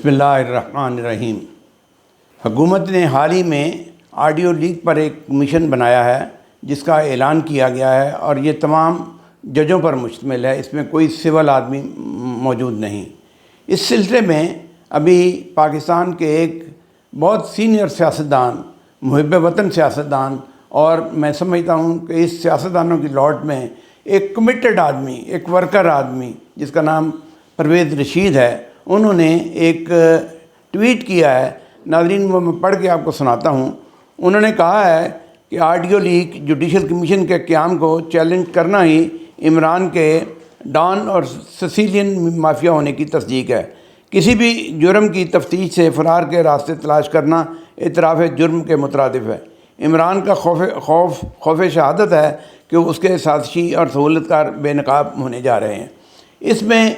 بسم اللہ الرحمن الرحیم۔ حکومت نے حال ہی میں آڈیو لیک پر ایک کمیشن بنایا ہے جس کا اعلان کیا گیا ہے، اور یہ تمام ججوں پر مشتمل ہے، اس میں کوئی سول آدمی موجود نہیں۔ اس سلسلے میں ابھی پاکستان کے ایک بہت سینئر سیاستدان، محب وطن سیاستدان، اور میں سمجھتا ہوں کہ اس سیاستدانوں کی لاٹ میں ایک کمیٹڈ آدمی، ایک ورکر آدمی جس کا نام پرویز رشید ہے، انہوں نے ایک ٹویٹ کیا ہے۔ ناظرین، وہ میں پڑھ کے آپ کو سناتا ہوں۔ انہوں نے کہا ہے کہ آڈیو لیک جوڈیشل کمیشن کے قیام کو چیلنج کرنا ہی عمران کے ڈان اور سسیلین مافیا ہونے کی تصدیق ہے۔ کسی بھی جرم کی تفتیش سے فرار کے راستے تلاش کرنا اعتراف جرم کے مترادف ہے۔ عمران کا خوف شہادت ہے کہ اس کے سازشی اور سہولت کار بے نقاب ہونے جا رہے ہیں۔ اس میں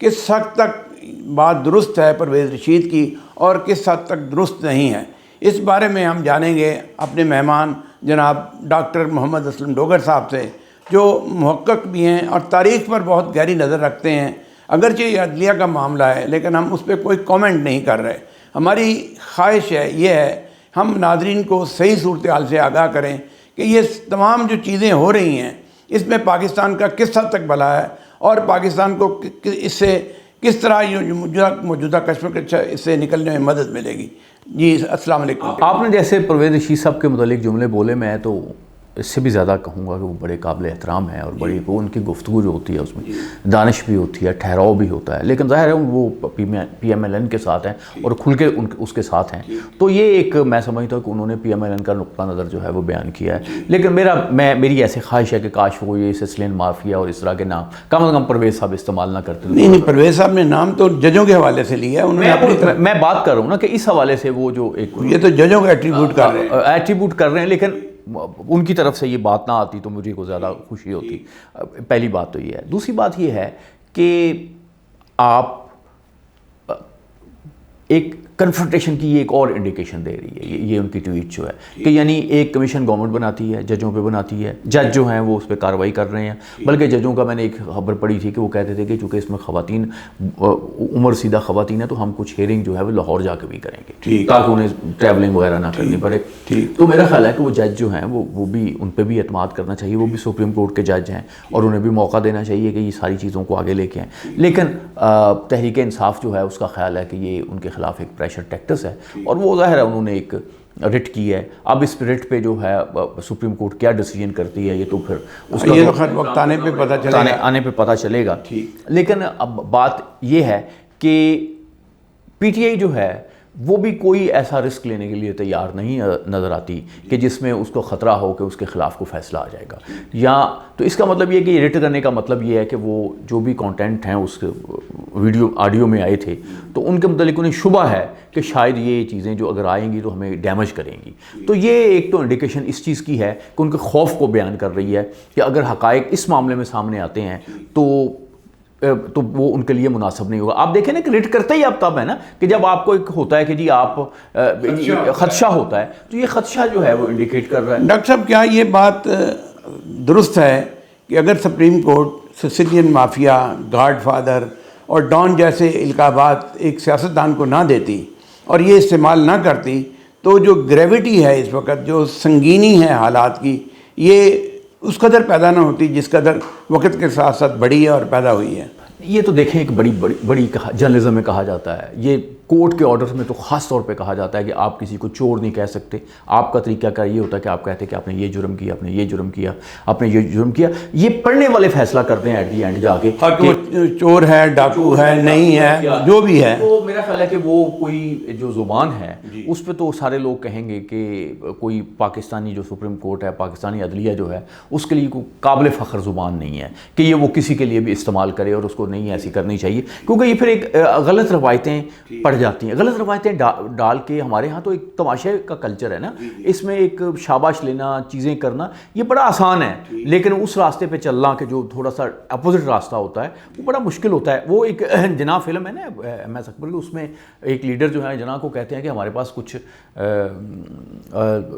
کس حد تک بات درست ہے پرویز رشید کی اور کس حد تک درست نہیں ہے، اس بارے میں ہم جانیں گے اپنے مہمان جناب ڈاکٹر محمد اسلم ڈوگر صاحب سے، جو محقق بھی ہیں اور تاریخ پر بہت گہری نظر رکھتے ہیں۔ اگرچہ یہ عدلیہ کا معاملہ ہے لیکن ہم اس پہ کوئی کامنٹ نہیں کر رہے۔ ہماری خواہش یہ ہے ہم ناظرین کو صحیح صورتحال سے آگاہ کریں کہ یہ تمام جو چیزیں ہو رہی ہیں اس میں پاکستان کا کس حد تک بھلا ہے اور پاکستان کو اس سے کس طرح موجودہ کشمکش اس سے نکلنے میں مدد ملے گی۔ جی السلام علیکم۔ آپ نے جیسے پرویز رشید صاحب کے متعلق جملے بولے، میں تو اس سے بھی زیادہ کہوں گا کہ وہ بڑے قابل احترام ہیں، اور بڑی وہ ان کی گفتگو جو ہوتی ہے اس میں دانش بھی ہوتی ہے، ٹھہراؤ بھی ہوتا ہے، لیکن ظاہر ہے وہ پی ایم ایل این کے ساتھ ہیں اور کھل کے اس کے ساتھ ہیں، تو یہ ایک میں سمجھتا ہوں کہ انہوں نے پی ایم ایل این کا نقطہ نظر جو ہے وہ بیان کیا ہے۔ لیکن میری ایسی خواہش ہے کہ کاش وہ یہ سسلین مافیا اور اس طرح کے نام کم از کم پرویز صاحب استعمال نہ کرتے۔ نہیں، پرویز صاحب نے نام تو ججوں کے حوالے سے لیا ہے، انہوں نے اپنی طرف، میں بات کر رہا ہوں نا کہ اس حوالے سے وہ جو ایک یہ تو ججوں کا ایٹریبیوٹ کر رہے ہیں، لیکن ان کی طرف سے یہ بات نہ آتی تو مجھے کو زیادہ خوشی ہوتی۔ پہلی بات تو یہ ہے۔ دوسری بات یہ ہے کہ آپ ایک کنفرنٹیشن کی ایک اور انڈیکیشن دے رہی ہے یہ ان کی ٹویٹ جو ہے کہ یعنی ایک کمیشن گورنمنٹ بناتی ہے، ججوں پہ بناتی ہے، جج جو ہیں وہ اس پہ کارروائی کر رہے ہیں، بلکہ ججوں کا میں نے ایک خبر پڑھی تھی کہ وہ کہتے تھے کہ چونکہ اس میں خواتین عمر سیدھا خواتین ہیں تو ہم کچھ ہیئرنگ جو ہے وہ لاہور جا کے بھی کریں گے تاکہ انہیں ٹریولنگ وغیرہ نہ کرنی پڑے۔ تو میرا خیال ہے کہ وہ جج جو ہیں وہ بھی ان پہ بھی اعتماد کرنا چاہیے، وہ بھی سپریم کورٹ کے جج ہیں اور انہیں بھی موقع دینا چاہیے کہ یہ ساری چیزوں کو آگے لے کے آئیں۔ لیکن تحریک انصاف جو ہے اس کا خیال ہے کہ یہ ان کے خلاف ایک پریشر ٹیکٹس ہے، اور وہ ظاہر ہے انہوں نے ایک رٹ کی ہے۔ اب اس رٹ پہ جو ہے سپریم کورٹ کیا ڈیسیجن کرتی ہے یہ تو پھر اس کا یہ تو وقت آنے پہ پتہ چلے گا۔ لیکن اب بات یہ ہے کہ پی ٹی آئی جو ہے وہ بھی کوئی ایسا رسک لینے کے لیے تیار نہیں نظر آتی کہ جس میں اس کو خطرہ ہو کہ اس کے خلاف کو فیصلہ آ جائے گا، یا تو اس کا مطلب یہ کہ یہ رٹ کرنے کا مطلب یہ ہے کہ وہ جو بھی کانٹینٹ ہیں اس کے آڈیو میں آئے تھے تو ان کے متعلق انہیں شبہ ہے کہ شاید یہ چیزیں جو اگر آئیں گی تو ہمیں ڈیمیج کریں گی۔ تو یہ ایک تو انڈیکیشن اس چیز کی ہے کہ ان کے خوف کو بیان کر رہی ہے کہ اگر حقائق اس معاملے میں سامنے آتے ہیں تو وہ ان کے لیے مناسب نہیں ہوگا۔ آپ دیکھیں نا کہ ریٹ کرتے ہی اب تب ہے نا کہ جب آپ کو ایک ہوتا ہے کہ جی آپ خدشہ ہوتا ہے تو یہ خدشہ جو ہے وہ انڈیکیٹ کر رہا ہے۔ ڈاکٹر صاحب، کیا یہ بات درست ہے کہ اگر supreme court Sicilian mafia, God father اور ڈان جیسے القابات ایک سیاستدان کو نہ دیتی اور یہ استعمال نہ کرتی تو جو گریوٹی ہے اس وقت، جو سنگینی ہے حالات کی، یہ اس قدر پیدا نہ ہوتی جس قدر وقت کے ساتھ ساتھ بڑھی ہے اور پیدا ہوئی ہے؟ یہ تو دیکھیں ایک بڑی جرنلزم میں کہا جاتا ہے، یہ کورٹ کے آرڈرز میں تو خاص طور پہ کہا جاتا ہے کہ آپ کسی کو چور نہیں کہہ سکتے۔ آپ کا طریقہ کار یہ ہوتا ہے کہ آپ کہتے ہیں کہ آپ نے یہ جرم کیا، آپ نے یہ جرم کیا، آپ نے یہ جرم کیا۔ یہ پڑھنے والے فیصلہ کرتے ہیں ایٹ دی اینڈ جا کے کہ چور ہے، ڈاکو ہے، نہیں ہے، جو بھی ہے۔ تو میرا خیال ہے کہ وہ کوئی جو زبان ہے اس پہ تو سارے لوگ کہیں گے کہ کوئی پاکستانی جو سپریم کورٹ ہے، پاکستانی عدلیہ جو ہے اس کے لیے کوئی قابل فخر زبان نہیں ہے کہ یہ وہ کسی کے لیے بھی استعمال کرے، اور اس کو نہیں ایسی کرنی چاہیے، کیونکہ یہ پھر ایک غلط روایتیں پڑ جاتی ہیں، غلط روایتیں ڈال کے۔ ہمارے ہاں تو ایک تماشے کا کلچر ہے نا، اس میں ایک شاباش لینا، چیزیں کرنا یہ بڑا آسان ہے، لیکن اس راستے پہ چلنا کہ جو تھوڑا سا اپوزٹ راستہ ہوتا ہے وہ بڑا مشکل ہوتا ہے۔ وہ ایک جناح فلم ہے نا ایم ایس اکبر کی، اس میں ایک لیڈر جو ہے جناح کو کہتے ہیں کہ ہمارے پاس کچھ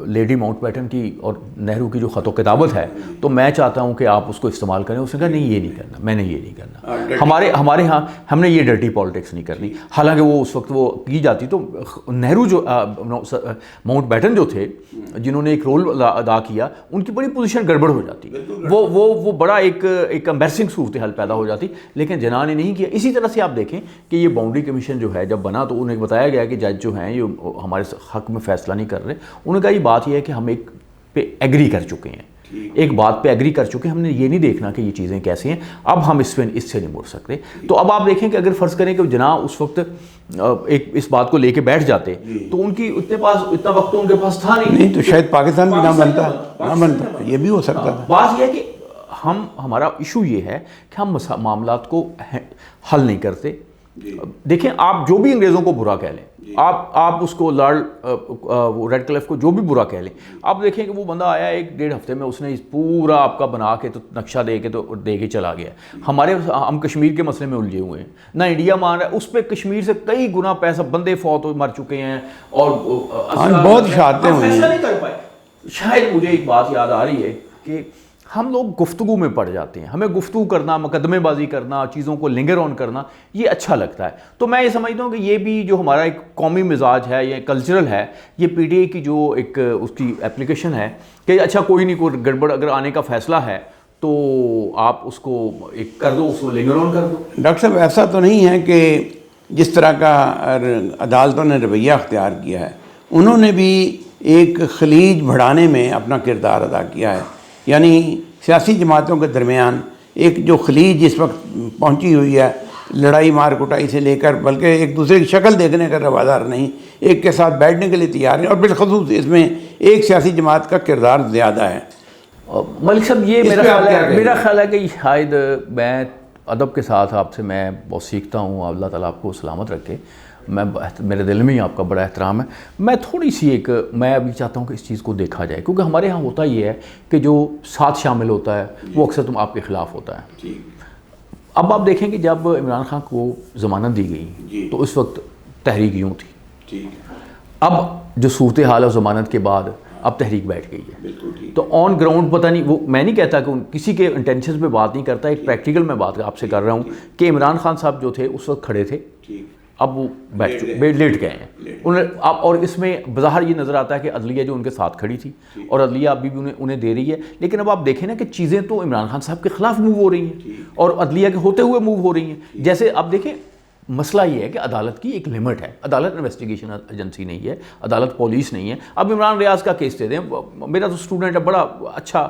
لیڈی ماؤنٹ بیٹن کی اور نہرو کی جو خط و کتابت ہے تو میں چاہتا ہوں کہ آپ اس کو استعمال کریں۔ اس نے کہا نہیں یہ نہیں کرنا، میں نے یہ نہیں کرنا، ہمارے ہاں ہم نے یہ ڈرٹی پالیٹکس نہیں کرنی۔ حالانکہ وہ اس وقت وہ کی جاتی تو نہرو جو ماؤنٹ بیٹن جو تھے جنہوں نے ایک رول ادا کیا, ان کی بڑی پوزیشن گڑبڑ ہو جاتی, وہ بڑا ایک امبیرسنگ صورتحال پیدا ہو جاتی, لیکن جناح نے نہیں کیا. اسی طرح سے آپ دیکھیں کہ یہ باؤنڈری کمیشن جو ہے جب بنا تو انہیں بتایا گیا کہ جج جو ہیں یہ ہمارے حق میں فیصلہ نہیں کر رہے. انہوں نے کہا یہ بات یہ ہے کہ ہم ایک پہ ایگری کر چکے ہیں, ایک بات پہ ایگری کر چکے ہیں, ہم نے یہ نہیں دیکھنا کہ یہ چیزیں کیسی ہیں, اب ہم اس سے نہیں مڑ سکتے. تو اب آپ دیکھیں کہ اگر فرض کریں کہ جناح اس وقت ایک اس بات کو لے کے بیٹھ جاتے تو ان کی اتنا وقت تو ان کے پاس تھا نہیں, تو شاید پاکستان بھی نہ بنتا, یہ بھی ہو سکتا تھا. بات یہ ہے کہ ہمارا ایشو یہ ہے کہ ہم معاملات کو حل نہیں کرتے. دیکھیں آپ جو بھی انگریزوں کو برا کہہ لیں, آپ اس کو ریڈ کلف کو جو بھی برا کہہ لیں, آپ دیکھیں کہ وہ بندہ آیا 1-1.5 ہفتے میں اس نے پورا آپ کا بنا کے تو نقشہ دے کے چلا گیا. ہم کشمیر کے مسئلے میں الجھے ہوئے ہیں, نہ انڈیا مان رہا ہے, اس پہ کشمیر سے کئی گنا پیسہ بندے فوت مر چکے ہیں اور بہت شہادتیں ہوئی ہیں. فیصلہ نہیں کر پائے. شاید مجھے ایک بات یاد آ رہی ہے کہ ہم لوگ گفتگو میں پڑ جاتے ہیں, ہمیں گفتگو کرنا, مقدمے بازی کرنا, چیزوں کو لنگر آن کرنا یہ اچھا لگتا ہے. تو میں یہ سمجھتا ہوں کہ یہ بھی جو ہمارا ایک قومی مزاج ہے یا کلچرل ہے, یہ پی ٹی آئی کی جو ایک اس کی اپلیکیشن ہے کہ اچھا کوئی نہیں, کوئی گڑبڑ اگر آنے کا فیصلہ ہے تو آپ اس کو ایک کر دو, اس کو لنگر آن کر دو. ڈاکٹر صاحب ایسا تو نہیں ہے کہ جس طرح کا عدالتوں نے رویہ اختیار کیا ہے, انہوں نے بھی ایک خلیج بڑھانے میں اپنا کردار ادا کیا ہے. یعنی سیاسی جماعتوں کے درمیان ایک جو خلیج اس وقت پہنچی ہوئی ہے, لڑائی مار کٹائی سے لے کر, بلکہ ایک دوسرے کی شکل دیکھنے کا روادار نہیں, ایک کے ساتھ بیٹھنے کے لیے تیار ہیں, اور بالخصوص اس میں ایک سیاسی جماعت کا کردار زیادہ ہے. ملک صاحب یہ میرا خیال ہے کہ شاید میں ادب کے ساتھ آپ سے میں بہت سیکھتا ہوں, اللہ تعالیٰ آپ کو سلامت رکھے. میرے دل میں ہی آپ کا بڑا احترام ہے. میں تھوڑی سی میں ابھی چاہتا ہوں کہ اس چیز کو دیکھا جائے, کیونکہ ہمارے ہاں ہوتا یہ ہے کہ جو ساتھ شامل ہوتا ہے وہ اکثر تم آپ کے خلاف ہوتا ہے. اب آپ دیکھیں کہ جب عمران خان کو ضمانت دی گئی تو اس وقت تحریک یوں تھی, اب جو صورتحال ہے ضمانت کے بعد اب تحریک بیٹھ گئی ہے. تو آن گراؤنڈ پتہ نہیں, وہ میں نہیں کہتا کہ کسی کے انٹینشنز پہ بات نہیں کرتا, ایک پریکٹیکل میں بات آپ سے کر رہا ہوں کہ عمران خان صاحب جو تھے اس وقت کھڑے تھے, اب وہ لیٹ گئے ہیں. اور اس میں بظاہر یہ نظر آتا ہے کہ عدلیہ جو ان کے ساتھ کھڑی تھی اور عدلیہ ابھی بھی انہیں دے رہی ہے, لیکن اب آپ دیکھیں نا کہ چیزیں تو عمران خان صاحب کے خلاف موو ہو رہی ہیں اور عدلیہ کے ہوتے ہوئے موو ہو رہی ہیں. جیسے آپ دیکھیں مسئلہ یہ ہے کہ عدالت کی ایک لمٹ ہے, عدالت انویسٹیگیشن ایجنسی نہیں ہے, عدالت پولیس نہیں ہے. اب عمران ریاض کا کیس دے دیں, میرا تو اسٹوڈنٹ ہے, بڑا اچھا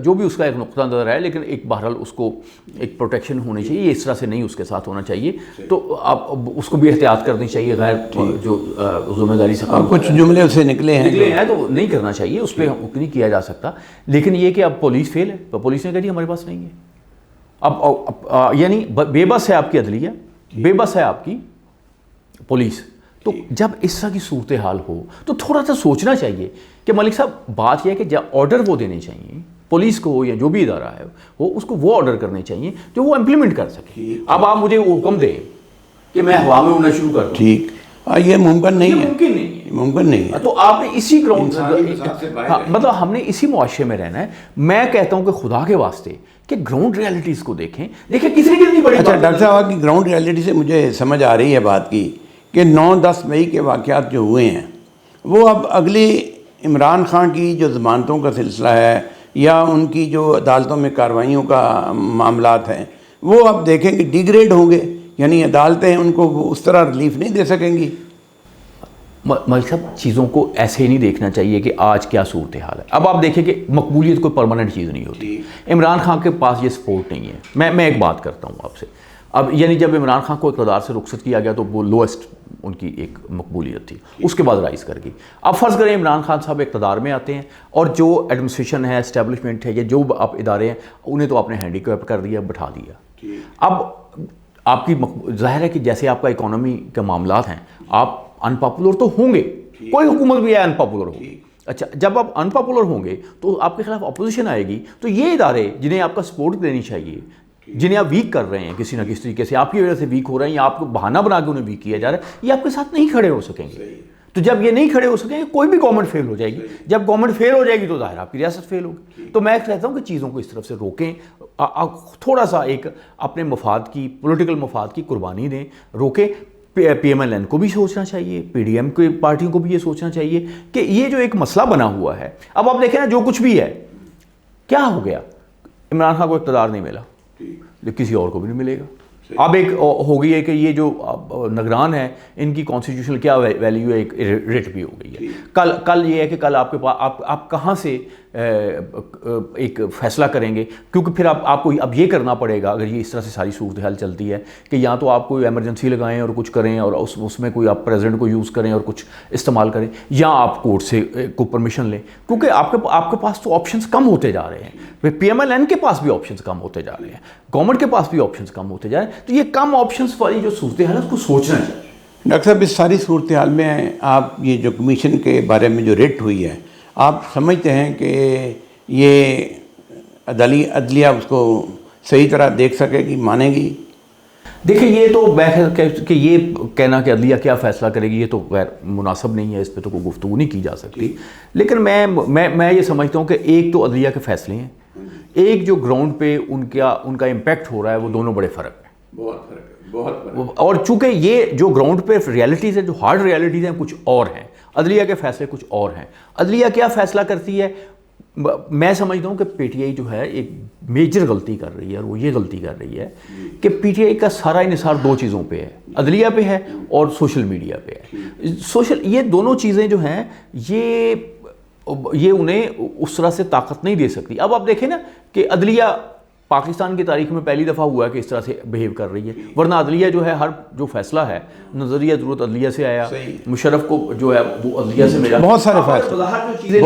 جو بھی اس کا ایک نقطہ نظر ہے, لیکن ایک بہرحال اس کو ایک پروٹیکشن ہونی چاہیے, یہ اس طرح سے نہیں اس کے ساتھ ہونا چاہیے. تو اب اس کو بھی احتیاط کرنی چاہیے, غیر جو ذمہ داری سے کچھ جملے اس سے نکلے ہیں تو نہیں کرنا چاہیے, اس پہ نہیں کیا جا سکتا. لیکن یہ کہ اب پولیس فیل ہے, پولیس نے کہا جی ہمارے پاس نہیں ہے. اب یعنی بے بس ہے آپ کی عدلیہ, بے بس ہے آپ کی پولیس. تو جب اس طرح کی صورتحال ہو تو تھوڑا سا سوچنا چاہیے کہ ملک صاحب بات یہ ہے کہ جب آرڈر وہ دینے چاہیے پولیس کو یا جو بھی ادارہ ہے اس کو وہ آرڈر کرنے چاہیے جو وہ امپلیمنٹ کر سکے. اب آپ مجھے وہ حکم دیں کہ میں ہوا میں اڑنا شروع کر دوں, ٹھیک, یہ ممکن نہیں ہے, ممکن نہیں ہے. تو آپ نے اسی گراؤنڈ مطلب ہم نے اسی معاشرے میں رہنا ہے. میں کہتا ہوں کہ خدا کے واسطے کہ گراؤنڈ ریالٹیز کو دیکھیں کسی کی بڑی. اچھا ڈاکٹر صاحب کی گراؤنڈ ریالٹی سے مجھے سمجھ آ رہی ہے بات کی کہ 9-10 مئی کے واقعات جو ہوئے ہیں وہ اب اگلی عمران خان کی جو ضمانتوں کا سلسلہ ہے یا ان کی جو عدالتوں میں کارروائیوں کا معاملات ہیں وہ اب دیکھیں کہ ڈیگریڈ ہوں گے, یعنی عدالتیں ان کو اس طرح ریلیف نہیں دے سکیں گی. ملک صاحب چیزوں کو ایسے ہی نہیں دیکھنا چاہیے کہ آج کیا صورتحال ہے. اب آپ دیکھیں کہ مقبولیت کوئی پرماننٹ چیز نہیں ہوتی. عمران خان کے پاس یہ سپورٹ نہیں ہے. میں ایک بات کرتا ہوں آپ سے, اب یعنی جب عمران خان کو اقتدار سے رخصت کیا گیا تو وہ لوئسٹ ان کی ایک مقبولیت تھی, اس کے بعد رائز کر گئی. اب فرض کریں عمران خان صاحب اقتدار میں آتے ہیں اور جو ایڈمنسٹریشن ہے, اسٹیبلشمنٹ ہے, یا جو آپ ادارے ہیں انہیں تو آپ نے ہینڈی کیپ کر دیا, بٹھا دیا. اب آپ کی ظاہر ہے کہ جیسے آپ کا اکانومی کے معاملات ہیں, آپ ان پاپولر تو ہوں گے, کوئی حکومت بھی ہے ان پاپولر ہوگی. اچھا جب آپ ان پاپولر ہوں گے تو آپ کے خلاف اپوزیشن آئے گی, تو یہ ادارے جنہیں آپ کا سپورٹ دینی چاہیے, جنہیں آپ ویک کر رہے ہیں کسی نہ کسی طریقے سے, آپ کی وجہ سے ویک ہو رہے ہیں یا آپ کو بہانہ بنا کے انہیں ویک کیا جا رہا ہے, یہ آپ کے ساتھ نہیں کھڑے ہو سکیں گے. تو جب یہ نہیں کھڑے ہو سکیں گے کوئی بھی گورنمنٹ فیل ہو جائے گی. جب گورنمنٹ فیل ہو جائے گی تو ظاہر آپ کی ریاست فیل ہوگی. تو میں کہتا ہوں کہ چیزوں کو اس طرف سے روکیں, تھوڑا سا ایک اپنے مفاد کی, پولیٹیکل مفاد کی قربانی دیں, روکیں. پی ایم ایل این کو بھی سوچنا چاہیے, پی ڈی ایم کی پارٹیوں کو بھی یہ سوچنا چاہیے کہ یہ جو ایک مسئلہ بنا ہوا ہے, اب آپ دیکھیں نا جو کچھ بھی ہے, کیا ہو گیا, عمران خان کو اقتدار نہیں ملا, کسی اور کو بھی نہیں ملے گا. اب ایک ہو گئی ہے کہ یہ جو نگران ہیں ان کی کانسٹیٹیوشنل کیا ویلیو ہے, ایک ریٹ بھی ہو گئی ہے. کل یہ ہے کہ کل آپ کے پاس آپ کہاں سے ایک فیصلہ کریں گے, کیونکہ پھر آپ کو اب یہ کرنا پڑے گا اگر یہ اس طرح سے ساری صورتحال چلتی ہے کہ یا تو آپ کوئی ایمرجنسی لگائیں اور کچھ کریں اور اس میں کوئی آپ پریزیڈنٹ کو یوز کریں اور کچھ استعمال کریں, یا آپ کورٹ سے کو پرمیشن لیں, کیونکہ آپ کے پاس تو آپشنز کم ہوتے جا رہے ہیں. پی ایم ایل این کے پاس بھی آپشنز کم ہوتے جا رہے ہیں, گورنمنٹ کے پاس بھی آپشنز کم ہوتے جا رہے ہیں. تو یہ کم آپشنز والی جو صورتحال ہے اس کو سوچنا چاہیے. ڈاکٹر صاحب اس ساری صورتحال میں آپ یہ جو کمیشن کے بارے میں جو ریٹ ہوئی ہے, آپ سمجھتے ہیں کہ یہ عدلیہ اس کو صحیح طرح دیکھ سکے گی, مانے گی؟ دیکھیں یہ تو کہ یہ کہنا کہ عدلیہ کیا فیصلہ کرے گی یہ تو غیر مناسب نہیں ہے, اس پہ تو کوئی گفتگو نہیں کی جا سکتی. لیکن میں یہ سمجھتا ہوں کہ ایک تو عدلیہ کے فیصلے ہیں, ایک جو گراؤنڈ پہ ان کا امپیکٹ ہو رہا ہے, وہ دونوں بڑے فرق ہیں. بہت فرق ہے, بہت فرق. اور چونکہ یہ جو گراؤنڈ پہ ریالٹیز ہیں, جو ہارڈ ریالٹیز ہیں, کچھ اور ہیں, عدلیہ کے فیصلے کچھ اور ہیں. عدلیہ کیا فیصلہ کرتی ہے, میں سمجھتا ہوں کہ پی ٹی آئی جو ہے ایک میجر غلطی کر رہی ہے, اور وہ یہ غلطی کر رہی ہے کہ پی ٹی آئی کا سارا انحصار دو چیزوں پہ ہے, عدلیہ پہ ہے اور سوشل میڈیا پہ ہے. یہ دونوں چیزیں جو ہیں یہ انہیں اس طرح سے طاقت نہیں دے سکتی. اب آپ دیکھیں نا کہ عدلیہ پاکستان کی تاریخ میں پہلی دفعہ ہوا ہے کہ اس طرح سے بہیو کر رہی ہے, ورنہ عدلیہ جو ہے ہر جو فیصلہ ہے نظریہ ضرورت عدلیہ سے آیا, مشرف کو جو ہے وہ عدلیہ سے ملا, بہت سارے فیصلے,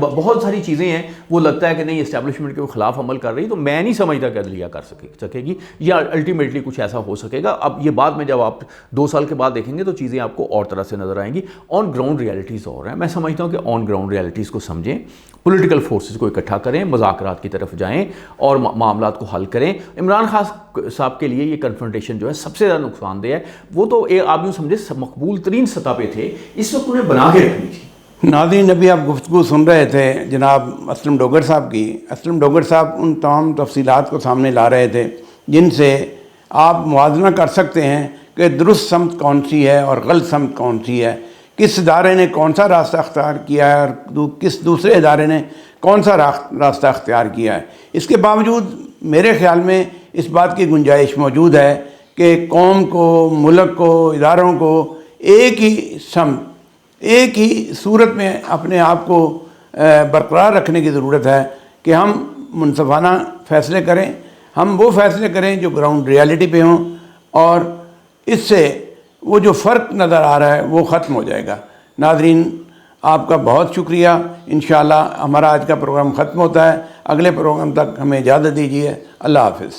بہت ساری چیزیں ہیں وہ لگتا ہے کہ نہیں اسٹیبلشمنٹ کے خلاف عمل کر رہی, تو میں نہیں سمجھتا کہ عدلیہ کر سکے گی یا الٹیمیٹلی کچھ ایسا ہو سکے گا. اب یہ بعد میں جب آپ 2 سال کے بعد دیکھیں گے تو چیزیں آپ کو اور طرح سے نظر آئیں گی. آن گراؤنڈ ریالٹیز اور ہیں. میں سمجھتا ہوں کہ آن گراؤنڈ ریالٹیز کو سمجھیں, پولیٹیکل فورسز کو اکٹھا کریں, مذاکرات کی طرف جائیں اور معاملات کو حل کریں. عمران خان صاحب کے لیے یہ کنفرنٹیشن جو ہے سب سے زیادہ نقصان دہ ہے. وہ تو آپ یوں سمجھے مقبول ترین سطح پہ تھے, اس وقت انہیں بنا کے رکھنی تھی. ناظرین ابھی آپ گفتگو سن رہے تھے جناب اسلم ڈوگر صاحب کی. اسلم ڈوگر صاحب ان تمام تفصیلات کو سامنے لا رہے تھے جن سے آپ موازنہ کر سکتے ہیں کہ درست سمت کون سی ہے اور غلط سمت کون سی ہے, کس ادارے نے کون سا راستہ اختیار کیا ہے اور کس دوسرے ادارے نے کون سا راستہ اختیار کیا ہے. اس کے باوجود میرے خیال میں اس بات کی گنجائش موجود ہے کہ قوم کو, ملک کو, اداروں کو ایک ہی سمت, ایک ہی صورت میں اپنے آپ کو برقرار رکھنے کی ضرورت ہے کہ ہم منصفانہ فیصلے کریں, ہم وہ فیصلے کریں جو گراؤنڈ ریالٹی پہ ہوں, اور اس سے وہ جو فرق نظر آ رہا ہے وہ ختم ہو جائے گا. ناظرین آپ کا بہت شکریہ. انشاءاللہ ہمارا آج کا پروگرام ختم ہوتا ہے. اگلے پروگرام تک ہمیں اجازت دیجیے. اللہ حافظ.